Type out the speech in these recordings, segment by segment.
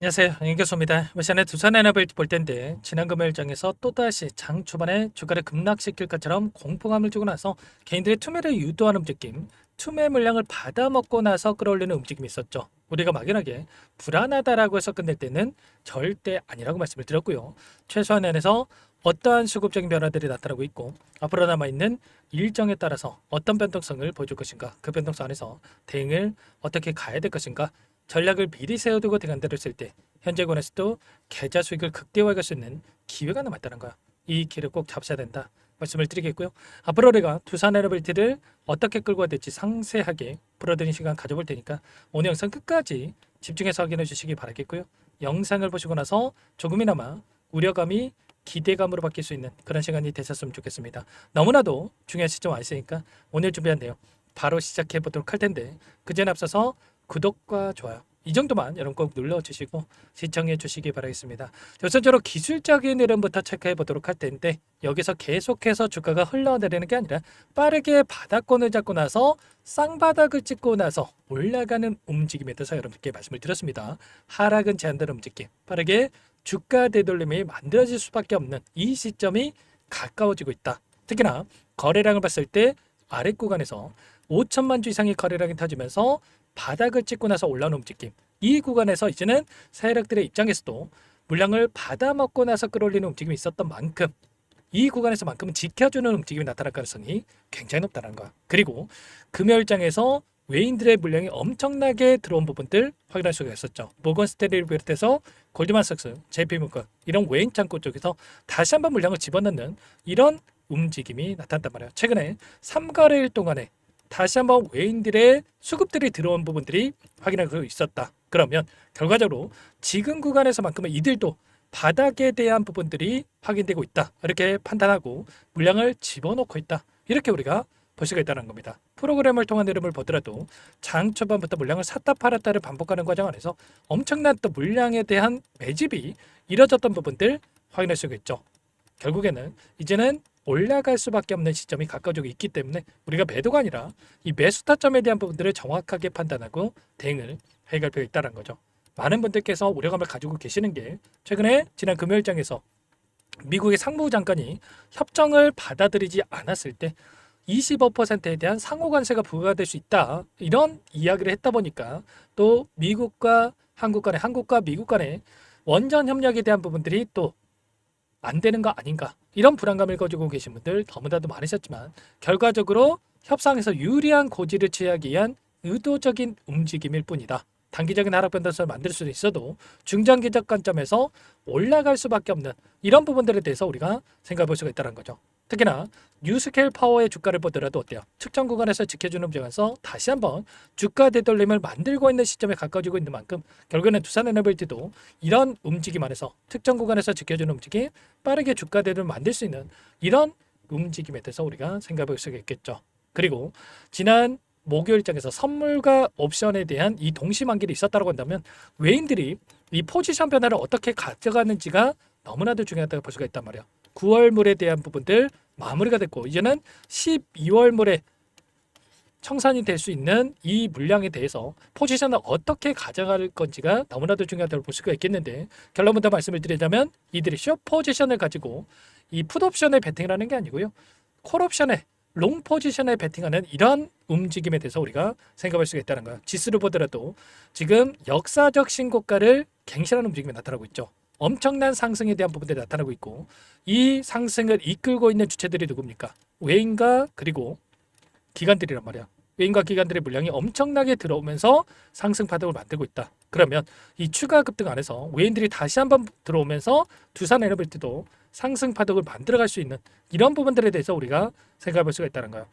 안녕하세요. 안경교수입니다. 시간에 두산 에너벨트 볼 텐데 지난 금요일장에서 또다시 장 초반에 주가를 급락시킬 것처럼 공포감을 주고 나서 개인들의 투매를 유도하는 움직임, 투매 물량을 받아먹고 나서 끌어올리는 움직임이 있었죠. 우리가 막연하게 불안하다라고 해서 끝낼 때는 절대 아니라고 말씀을 드렸고요. 최소한 안에서 어떠한 수급적인 변화들이 나타나고 있고 앞으로 남아있는 일정에 따라서 어떤 변동성을 보여줄 것인가, 그 변동성 안에서 대응을 어떻게 가야 될 것인가, 전략을 미리 세워두고 대응들을 쓸 때 현재 권에서도 계좌 수익을 극대화할 수 있는 기회가 남아있다는 거야. 이 기회를 꼭 잡으셔야 된다 말씀을 드리겠고요. 앞으로 우리가 두산 에너빌티를 어떻게 끌고 가야 될지 상세하게 풀어드리는 시간 가져볼 테니까 오늘 영상 끝까지 집중해서 확인해 주시기 바라겠고요. 영상을 보시고 나서 조금이나마 우려감이 기대감으로 바뀔 수 있는 그런 시간이 되셨으면 좋겠습니다. 너무나도 중요한 시점 와 있으니까 오늘 준비한 내용 바로 시작해 보도록 할 텐데 그 전에 앞서서 구독과 좋아요 이 정도만 여러분 꼭 눌러주시고 시청해 주시기 바라겠습니다. 우선적으로 기술적인 흐름부터 체크해 보도록 할 텐데 여기서 계속해서 주가가 흘러내리는 게 아니라 빠르게 바닥권을 잡고 나서 쌍바닥을 찍고 나서 올라가는 움직임에 대해서 여러분께 말씀을 드렸습니다. 하락은 제한되는 움직임, 빠르게 주가 되돌림이 만들어질 수밖에 없는 이 시점이 가까워지고 있다. 특히나 거래량을 봤을 때 아랫 구간에서 5천만 주 이상의 거래량이 터지면서 바닥을 찍고 나서 올라오는 움직임, 이 구간에서 이제는 세력들의 입장에서도 물량을 받아먹고 나서 끌어올리는 움직임이 있었던 만큼 이 구간에서만큼은 지켜주는 움직임이 나타날 가능성이 굉장히 높다는 거야. 그리고 금요일장에서 외인들의 물량이 엄청나게 들어온 부분들 확인할 수가 있었죠. 모건 스탠리를 비롯해서 골드만삭스, JP모건 이런 외인 창고 쪽에서 다시 한번 물량을 집어넣는 이런 움직임이 나타났단 말이야. 최근에 3거래일 동안에 다시 한번 외인들의 수급들이 들어온 부분들이 확인할 수 있었다. 그러면 결과적으로 지금 구간에서만큼은 이들도 바닥에 대한 부분들이 확인되고 있다. 이렇게 판단하고 물량을 집어넣고 있다. 이렇게 우리가 볼 수가 있다는 겁니다. 프로그램을 통한 흐름을 보더라도 장 초반부터 물량을 샀다 팔았다를 반복하는 과정 안에서 엄청난 또 물량에 대한 매집이 이뤄졌던 부분들 확인할 수가 있죠. 결국에는 이제는 올라갈 수밖에 없는 시점이 가까워지고 있기 때문에 우리가 매도가 아니라 이 매수 타점에 대한 부분들을 정확하게 판단하고 대응을 해갈 필요가 있다는 거죠. 많은 분들께서 우려감을 가지고 계시는 게 최근에 지난 금요일장에서 미국의 상무 장관이 협정을 받아들이지 않았을 때 25%에 대한 상호 관세가 부과될 수 있다. 이런 이야기를 했다 보니까 또 미국과 한국 간의, 한국과 미국 간의 원전 협력에 대한 부분들이 또 안 되는 거 아닌가, 이런 불안감을 가지고 계신 분들 너무나도 많으셨지만 결과적으로 협상에서 유리한 고지를 취하기 위한 의도적인 움직임일 뿐이다. 단기적인 하락 변동성을 만들 수도 있어도 중장기적 관점에서 올라갈 수밖에 없는 이런 부분들에 대해서 우리가 생각해 볼 수가 있다는 거죠. 특히나 뉴스케일 파워의 주가를 보더라도 어때요? 측정 구간에서 지켜주는 움직임에서 다시 한번 주가 되돌림을 만들고 있는 시점에 가까워지고 있는 만큼 결국에는 두산 에너빌티도 이런 움직임 안에서 특정 구간에서 지켜주는 움직임, 빠르게 주가 되돌림을 만들 수 있는 이런 움직임에 대해서 우리가 생각해 볼 수가 있겠죠. 그리고 지난 목요일장에서 선물과 옵션에 대한 이 동시만길이 있었다고 한다면 외인들이 이 포지션 변화를 어떻게 가져가는지가 너무나도 중요하다고 볼 수가 있단 말이야. 9월물에 대한 부분들 마무리가 됐고 이제는 12월물에 청산이 될 수 있는 이 물량에 대해서 포지션을 어떻게 가져갈 건지가 너무나도 중요하다고 볼 수가 있겠는데, 결론부터 말씀을 드리자면 이들이 숏 포지션을 가지고 이 풋옵션에 베팅을 하는 게 아니고요, 콜옵션에 롱 포지션에 베팅하는 이런 움직임에 대해서 우리가 생각할 수가 있다는 거야. 지수를 보더라도 지금 역사적 신고가를 갱신하는 움직임이 나타나고 있죠. 엄청난 상승에 대한 부분들이 나타나고 있고 이 상승을 이끌고 있는 주체들이 누굽니까? 외인과 그리고 기관들이란 말이야. 외인과 기관들의 물량이 엄청나게 들어오면서 상승 파동을 만들고 있다. 그러면 이 추가 급등 안에서 외인들이 다시 한번 들어오면서 두산 에너빌티도 상승 파동을 만들어갈 수 있는 이런 부분들에 대해서 우리가 생각해 볼 수가 있다는 거예요.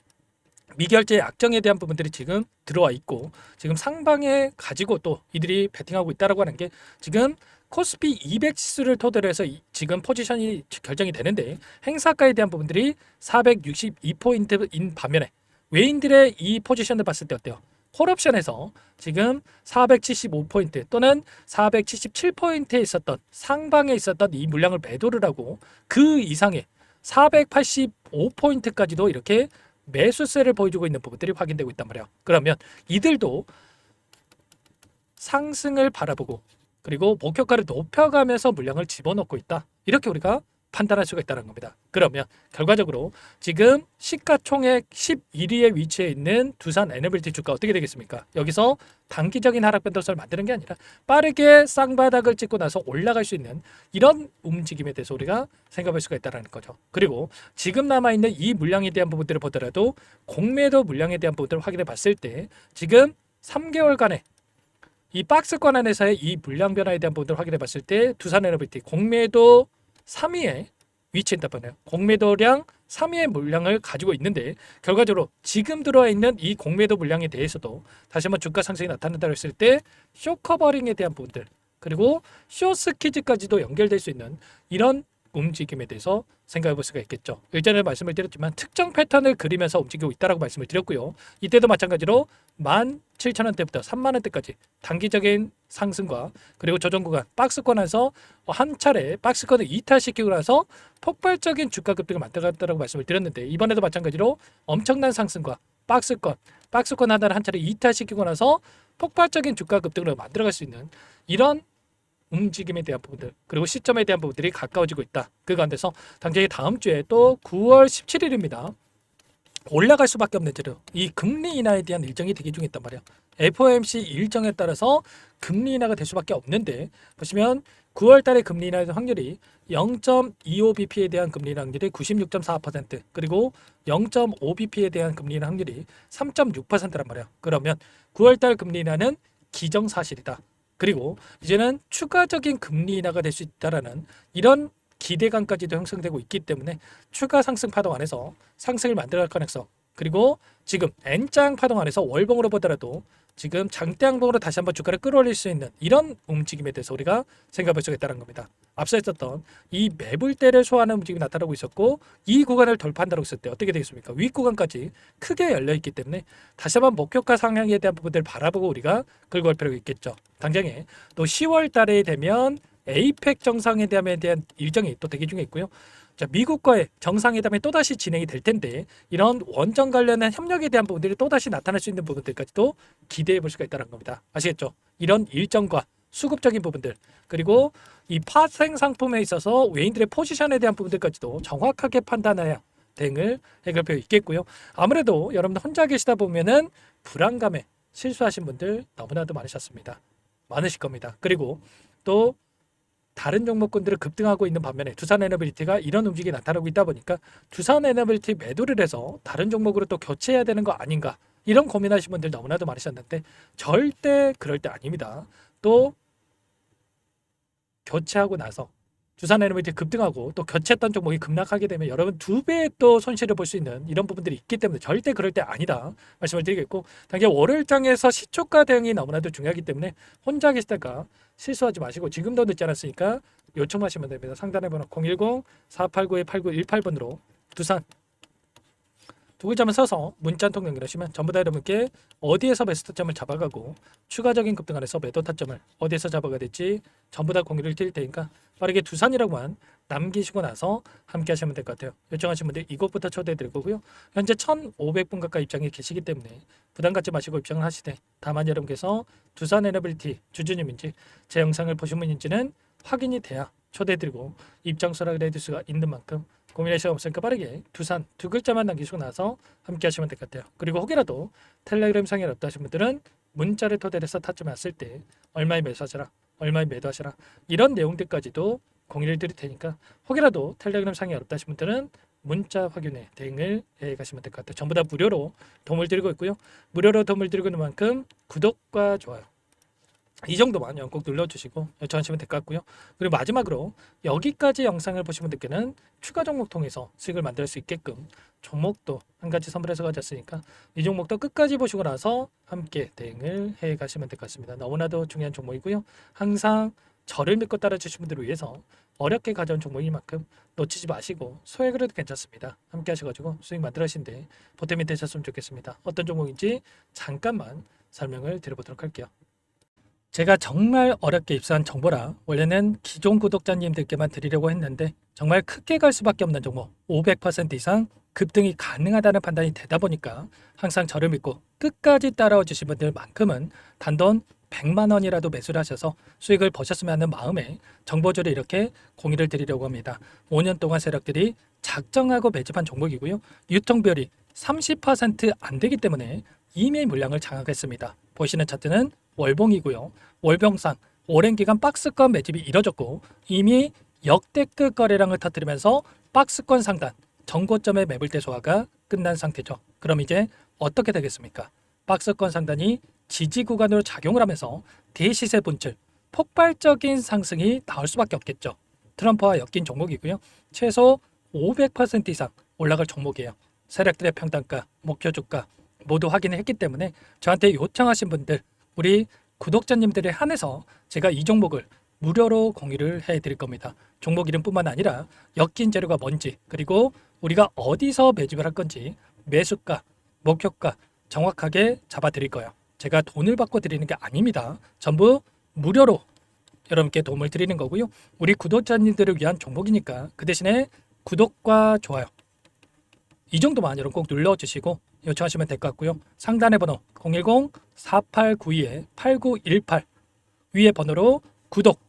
미결제 약정에 대한 부분들이 지금 들어와 있고 지금 상방에 가지고 또 이들이 베팅하고 있다라고 하는 게 지금 코스피 200 지수를 토대로 해서 지금 포지션이 결정이 되는데 행사가에 대한 부분들이 462포인트인 반면에 외인들의 이 포지션을 봤을 때 어때요? 콜옵션에서 지금 475포인트 또는 477포인트에 있었던 상방에 있었던 이 물량을 매도를 하고 그 이상의 485포인트까지도 이렇게 매수세를 보여주고 있는 부분들이 확인되고 있단 말이에요. 그러면 이들도 상승을 바라보고 그리고 목표가를 높여가면서 물량을 집어넣고 있다. 이렇게 우리가 판단할 수가 있다는 겁니다. 그러면 결과적으로 지금 시가총액 11위에 위치해 있는 두산 에너빌티 주가 어떻게 되겠습니까? 여기서 단기적인 하락 변동성을 만드는 게 아니라 빠르게 쌍바닥을 찍고 나서 올라갈 수 있는 이런 움직임에 대해서 우리가 생각할 수가 있다는 거죠. 그리고 지금 남아있는 이 물량에 대한 부분들을 보더라도 공매도 물량에 대한 부분들을 확인해 봤을 때 지금 3개월간의 이 박스권 안에서의 이 물량 변화에 대한 부분들을 확인해 봤을 때 두산 에너빌티 공매도 3위에 위치했다 보네요. 공매도량 3위의 물량을 가지고 있는데 결과적으로 지금 들어와 있는 이 공매도 물량에 대해서도 다시 한번 주가 상승이 나타난다고 했을 때 쇼커버링에 대한 부분들 그리고 쇼스키즈까지도 연결될 수 있는 이런 움직임에 대해서 생각해 볼 수가 있겠죠. 일전에 말씀을 드렸지만 특정 패턴을 그리면서 움직이고 있다라고 말씀을 드렸고요. 이때도 마찬가지로 17,000원대부터 30,000원대까지 단기적인 상승과 그리고 조정 구간 박스권에서 한 차례 박스권을 이탈시키고 나서 폭발적인 주가 급등을 만들어갔다고 말씀을 드렸는데 이번에도 마찬가지로 엄청난 상승과 박스권 하나를 한 차례 이탈시키고 나서 폭발적인 주가 급등을 만들어갈 수 있는 이런 움직임에 대한 부분들 그리고 시점에 대한 부분들이 가까워지고 있다. 그 가운데서 당장에 다음 주에 또 9월 17일입니다. 올라갈 수밖에 없는 재료 이 금리 인하에 대한 일정이 대기 중에 있단 말이야. FOMC 일정에 따라서 금리 인하가 될 수밖에 없는데 보시면 9월 달에 금리 인하의 확률이 0.25bp에 대한 금리 인하 확률이 96.4% 그리고 0.5bp에 대한 금리 인하 확률이 3.6%란 말이야. 그러면 9월 달 금리 인하는 기정사실이다. 그리고 이제는 추가적인 금리 인하가 될 수 있다라는 이런 기대감까지도 형성되고 있기 때문에 추가 상승 파동 안에서 상승을 만들어갈 가능성 그리고 지금 N장 파동 안에서 월봉으로 보더라도 지금 장대양봉으로 다시 한번 주가를 끌어올릴 수 있는 이런 움직임에 대해서 우리가 생각해 볼 수가 있다는 겁니다. 앞서 있었던 이 매불대를 소화하는 움직임이 나타나고 있었고 이 구간을 돌파한다고 했을 때 어떻게 되겠습니까? 윗구간까지 크게 열려 있기 때문에 다시 한번 목표가 상향에 대한 부분들을 바라보고 우리가 끌고 갈 필요가 있겠죠. 당장에 또 10월 달에 되면 에이펙 정상회담에 대한 일정이 또 대기 중에 있고요. 자, 미국과의 정상회담이 또다시 진행이 될 텐데 이런 원전 관련한 협력에 대한 부분들이 또다시 나타날 수 있는 부분들까지도 기대해 볼 수가 있다는 겁니다. 아시겠죠? 이런 일정과 수급적인 부분들 그리고 이 파생 상품에 있어서 외인들의 포지션에 대한 부분들까지도 정확하게 판단해야 대응을 해결할 필요 있겠고요. 아무래도 여러분들 혼자 계시다 보면은 불안감에 실수하신 분들 너무나도 많으실 겁니다. 그리고 또 다른 종목군들을 급등하고 있는 반면에 두산에너빌리티가 이런 움직임이 나타나고 있다 보니까 두산에너빌리티 매도를 해서 다른 종목으로 또 교체해야 되는 거 아닌가 이런 고민하시는 분들 너무나도 많으셨는데 절대 그럴 때 아닙니다. 또 교체하고 나서 두산에너빌리티 급등하고 또 교체했던 종목이 급락하게 되면 여러분 2배의 또 손실을 볼 수 있는 이런 부분들이 있기 때문에 절대 그럴 때 아니다 말씀을 드리겠고 당장 월요일장에서 시초가 대응이 너무나도 중요하기 때문에 혼자 계시다가 실수하지 마시고 지금도 늦지 않았으니까 요청하시면 됩니다. 상단에 번호 010-489-8918번으로 두산 두 글자만 써서 문자 한 통 연결하시면 전부 다 여러분께 어디에서 베스트 타점을 잡아가고 추가적인 급등 안에서 매도 타점을 어디에서 잡아가야 될지 전부 다 공유를 드릴 테니까 빠르게 두산이라고만 남기시고 나서 함께 하시면 될 것 같아요. 요청하신 분들 이곳부터 초대해 드릴 거고요. 현재 1,500분 가까이 입장에 계시기 때문에 부담 갖지 마시고 입장을 하시되 다만 여러분께서 두산에너빌리티 주주님인지 제 영상을 보신 분인지는 확인이 돼야 초대해드리고 입장 수락을 해드릴 수가 있는 만큼 고민할 시간 없으니까 빠르게 두산 두 글자만 남기시고 나서 함께 하시면 될 것 같아요. 그리고 혹이라도 텔레그램 상에 없다 하신 분들은 문자를 토대해서 타점에 왔을 때 얼마에 매수하시라 얼마에 매도하시라 이런 내용들까지도 공유를 드릴 테니까 혹이라도 텔레그램 상에 없다 하신 분들은 문자 확인에 대응을 해 가시면 될 것 같아요. 전부 다 무료로 도움을 드리고 있고요. 무료로 도움을 드리고 있는 만큼 구독과 좋아요 이 정도만 꼭 눌러주시고 요청하시면 될 것 같고요. 그리고 마지막으로 여기까지 영상을 보신 분들께는 추가 종목 통해서 수익을 만들 수 있게끔 종목도 한 가지 선물해서 가졌으니까 이 종목도 끝까지 보시고 나서 함께 대응을 해 가시면 될 것 같습니다. 너무나도 중요한 종목이고요. 항상 저를 믿고 따라주신 분들을 위해서 어렵게 가져온 종목인 만큼 놓치지 마시고 소액을 해도 괜찮습니다. 함께 하셔가지고 수익 만들어 가시는데 보탬이 되셨으면 좋겠습니다. 어떤 종목인지 잠깐만 설명을 드려보도록 할게요. 제가 정말 어렵게 입수한 정보라 원래는 기존 구독자님들께만 드리려고 했는데 정말 크게 갈 수밖에 없는 종목 500% 이상 급등이 가능하다는 판단이 되다 보니까 항상 저를 믿고 끝까지 따라와 주신 분들만큼은 단돈 100만 원이라도 매수를 하셔서 수익을 버셨으면 하는 마음에 정보주를 이렇게 공유를 드리려고 합니다. 5년 동안 세력들이 작정하고 매집한 종목이고요. 유통비율이 30%안 되기 때문에 이미 물량을 장악했습니다. 보시는 차트는 월봉이고요. 월봉상 오랜 기간 박스권 매집이 이뤄졌고 이미 역대급 거래량을 터뜨리면서 박스권 상단 정고점의 매물대 소화가 끝난 상태죠. 그럼 이제 어떻게 되겠습니까? 박스권 상단이 지지 구간으로 작용을 하면서 대시세 분출, 폭발적인 상승이 나올 수밖에 없겠죠. 트럼프와 엮인 종목이고요. 최소 500% 이상 올라갈 종목이에요. 세력들의 평단가, 목표 주가 모두 확인을 했기 때문에 저한테 요청하신 분들, 우리 구독자님들에 한해서 제가 이 종목을 무료로 공유를 해드릴 겁니다. 종목 이름뿐만 아니라 엮인 재료가 뭔지, 그리고 우리가 어디서 매집을 할 건지, 매수가, 목표가 정확하게 잡아드릴 거예요. 제가 돈을 받고 드리는 게 아닙니다. 전부 무료로 여러분께 도움을 드리는 거고요. 우리 구독자님들을 위한 종목이니까 그 대신에 구독과 좋아요 이 정도만 여러분 꼭 눌러주시고 요청하시면 될 것 같고요. 상단의 번호 010-4892-8918 위에 번호로 구독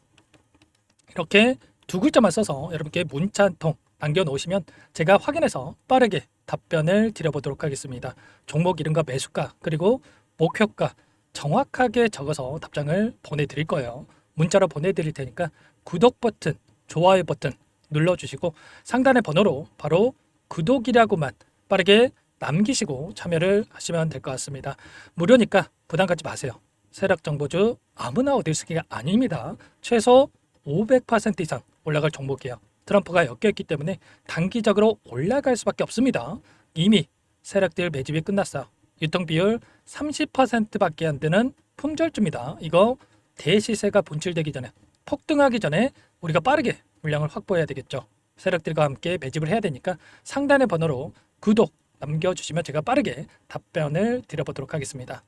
이렇게 두 글자만 써서 여러분께 문자 한 통 남겨놓으시면 제가 확인해서 빠르게 답변을 드려보도록 하겠습니다. 종목 이름과 매수가 그리고 목표가 정확하게 적어서 답장을 보내드릴 거예요. 문자로 보내드릴 테니까 구독 버튼, 좋아요 버튼 눌러주시고 상단의 번호로 바로 구독이라고만 빠르게 남기시고 참여를 하시면 될 것 같습니다. 무료니까 부담 갖지 마세요. 세력정보주 아무나 얻을 수 있는 게 아닙니다. 최소 500% 이상 올라갈 종목이에요. 트럼프가 엮여있기 때문에 단기적으로 올라갈 수밖에 없습니다. 이미 세력들 매집이 끝났어요. 유통비율 30%밖에 안 되는 품절주입니다. 이거 대시세가 분출되기 전에 폭등하기 전에 우리가 빠르게 물량을 확보해야 되겠죠. 세력들과 함께 매집을 해야 되니까 상단의 번호로 구독 남겨주시면 제가 빠르게 답변을 드려보도록 하겠습니다.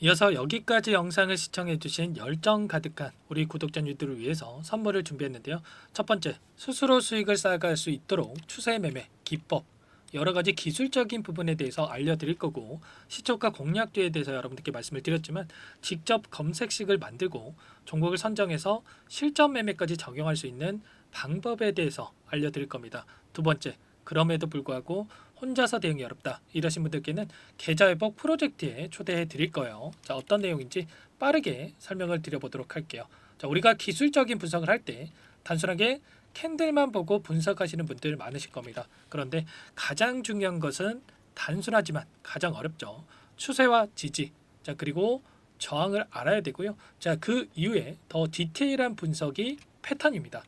이어서 여기까지 영상을 시청해주신 열정 가득한 우리 구독자님들을 위해서 선물을 준비했는데요. 첫 번째, 스스로 수익을 쌓아갈 수 있도록 추세 매매 기법 여러가지 기술적인 부분에 대해서 알려드릴 거고, 시초가 공략주에 대해서 여러분들께 말씀을 드렸지만 직접 검색식을 만들고 종목을 선정해서 실전 매매까지 적용할 수 있는 방법에 대해서 알려드릴 겁니다. 두 번째, 그럼에도 불구하고 혼자서 대응이 어렵다 이러신 분들께는 계좌회복 프로젝트에 초대해 드릴 거예요. 자, 어떤 내용인지 빠르게 설명을 드려보도록 할게요. 자, 우리가 기술적인 분석을 할 때 단순하게 캔들만 보고 분석하시는 분들 많으실 겁니다. 그런데 가장 중요한 것은 단순하지만 가장 어렵죠. 추세와 지지, 자 그리고 저항을 알아야 되고요. 자, 그 이후에 더 디테일한 분석이 패턴입니다.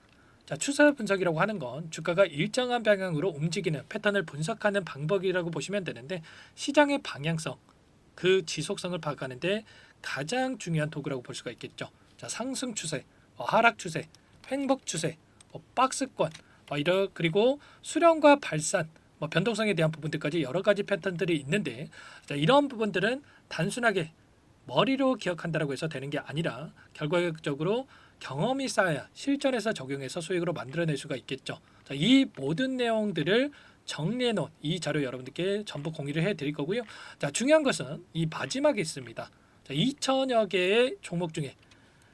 자, 추세 분석이라고 하는 건 주가가 일정한 방향으로 움직이는 패턴을 분석하는 방법이라고 보시면 되는데, 시장의 방향성, 그 지속성을 파악하는데 가장 중요한 도구라고 볼 수가 있겠죠. 자, 상승 추세, 하락 추세, 횡복 추세, 박스권, 그리고 수렴과 발산, 변동성에 대한 부분들까지 여러 가지 패턴들이 있는데, 자, 이런 부분들은 단순하게 머리로 기억한다라고 해서 되는 게 아니라 결과적으로 경험이 쌓아야 실전에서 적용해서 수익으로 만들어낼 수가 있겠죠. 자, 이 모든 내용들을 정리해 놓은 이 자료 여러분들께 전부 공유를 해 드릴 거고요. 자, 중요한 것은 이 마지막에 있습니다. 자, 2천여 개의 종목 중에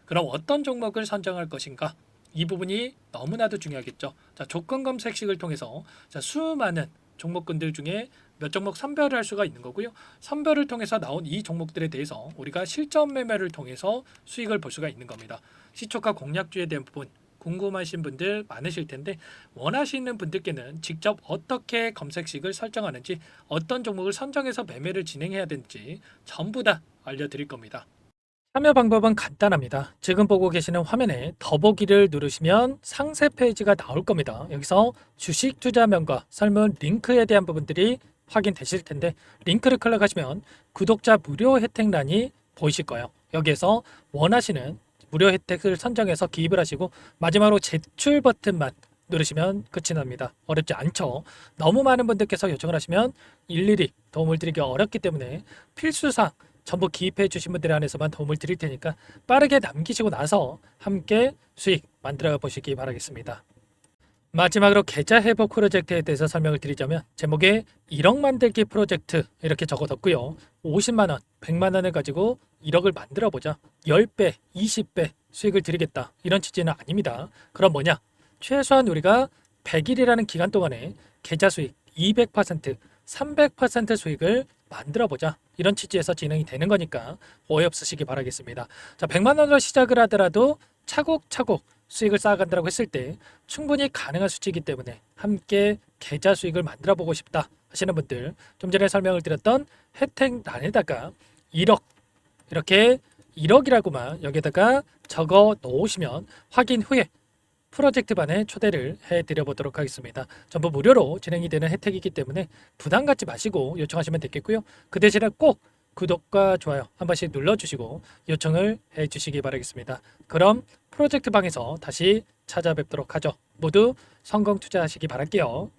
그럼 어떤 종목을 선정할 것인가? 이 부분이 너무나도 중요하겠죠. 자, 조건 검색식을 통해서 자, 수많은 종목군들 중에 몇 종목 선별을 할 수가 있는 거고요. 선별을 통해서 나온 이 종목들에 대해서 우리가 실전 매매를 통해서 수익을 볼 수가 있는 겁니다. 시초가 공략주에 대한 부분 궁금하신 분들 많으실 텐데, 원하시는 분들께는 직접 어떻게 검색식을 설정하는지, 어떤 종목을 선정해서 매매를 진행해야 되는지 전부 다 알려드릴 겁니다. 참여 방법은 간단합니다. 지금 보고 계시는 화면에 더보기를 누르시면 상세 페이지가 나올 겁니다. 여기서 주식 투자명과 설문 링크에 대한 부분들이 확인되실 텐데, 링크를 클릭하시면 구독자 무료 혜택란이 보이실 거예요. 여기에서 원하시는 무료 혜택을 선정해서 기입을 하시고 마지막으로 제출 버튼만 누르시면 끝이 납니다. 어렵지 않죠? 너무 많은 분들께서 요청을 하시면 일일이 도움을 드리기 어렵기 때문에 필수사항 전부 기입해 주신 분들에 한해서만 도움을 드릴 테니까 빠르게 남기시고 나서 함께 수익 만들어 보시기 바라겠습니다. 마지막으로 계좌 회복 프로젝트에 대해서 설명을 드리자면 제목에 1억 만들기 프로젝트 이렇게 적어뒀고요. 50만 원, 100만 원을 가지고 1억을 만들어 보자. 10배, 20배 수익을 드리겠다. 이런 취지는 아닙니다. 그럼 뭐냐? 최소한 우리가 100일이라는 기간 동안에 계좌 수익 200%, 300% 수익을 만들어 보자. 이런 취지에서 진행이 되는 거니까 오해 없으시기 바라겠습니다. 자, 100만 원으로 시작을 하더라도 차곡차곡 수익을 쌓아간다고 했을 때 충분히 가능한 수치이기 때문에 함께 계좌 수익을 만들어 보고 싶다 하시는 분들, 좀 전에 설명을 드렸던 혜택란에다가 1억 이렇게 1억이라고만 여기다가 적어 놓으시면 확인 후에 프로젝트반에 초대를 해드려 보도록 하겠습니다. 전부 무료로 진행이 되는 혜택이기 때문에 부담 갖지 마시고 요청하시면 되겠고요. 그 대신에 꼭 구독과 좋아요 한 번씩 눌러주시고 요청을 해주시기 바라겠습니다. 그럼 프로젝트 방에서 다시 찾아뵙도록 하죠. 모두 성공 투자하시기 바랄게요.